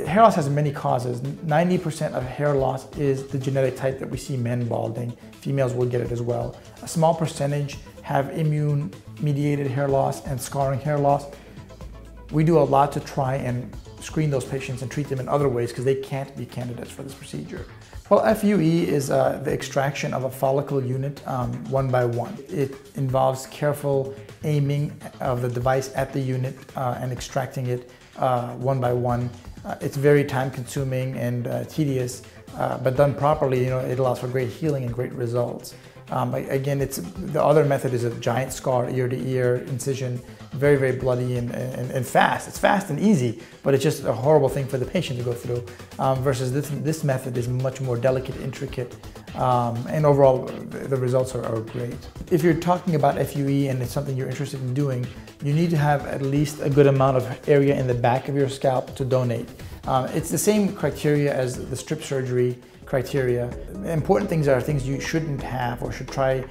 Hair loss has many causes. 90% of hair loss is the genetic type that we see men balding. Females will get it as well. A small percentage have immune-mediated hair loss and scarring hair loss. We do a lot to try and screen those patients and treat them in other ways because they can't be candidates for this procedure. Well, FUE is the extraction of a follicle unit one by one. It involves careful aiming of the device at the unit and extracting it one by one. It's very time-consuming and tedious, but done properly, it allows for great healing and great results. Again, the other method is a giant scar, ear-to-ear incision, very, very bloody and fast. It's fast and easy, but it's just a horrible thing for the patient to go through. Versus this method is much more delicate, intricate, and overall the results are great. If you're talking about FUE and it's something you're interested in doing, you need to have at least a good amount of area in the back of your scalp to donate. It's the same criteria as the strip surgery criteria. Important things are things you shouldn't have or should try,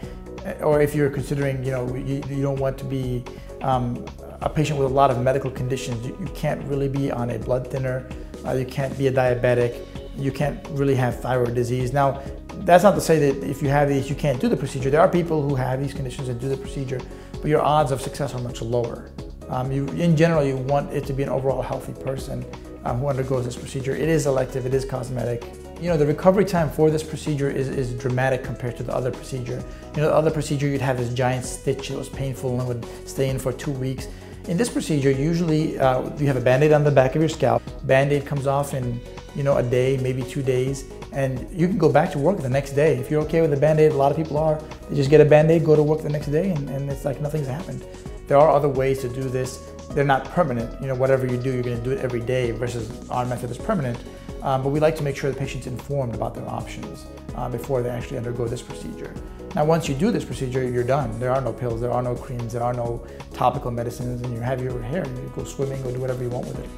or if you're considering, you don't want to be a patient with a lot of medical conditions. You can't really be on a blood thinner, you can't be a diabetic, you can't really have thyroid disease. Now, that's not to say that if you have these, you can't do the procedure. There are people who have these conditions and do the procedure, but your odds of success are much lower. In general, you want it to be an overall healthy person who undergoes this procedure. It is elective, it is cosmetic. The recovery time for this procedure is dramatic compared to the other procedure. The other procedure, you'd have this giant stitch that was painful and would stay in for 2 weeks. In this procedure, usually you have a Band-Aid on the back of your scalp. Band-Aid comes off in a day, maybe 2 days, and you can go back to work the next day. If you're okay with a Band-Aid, a lot of people are, they just get a Band-Aid, go to work the next day, and it's like nothing's happened. There are other ways to do this. They're not permanent. Whatever you do, you're going to do it every day versus our method is permanent. But we like to make sure the patient's informed about their options before they actually undergo this procedure. Now, once you do this procedure, you're done. There are no pills, there are no creams, there are no topical medicines, and you have your hair. You go swimming, go do whatever you want with it.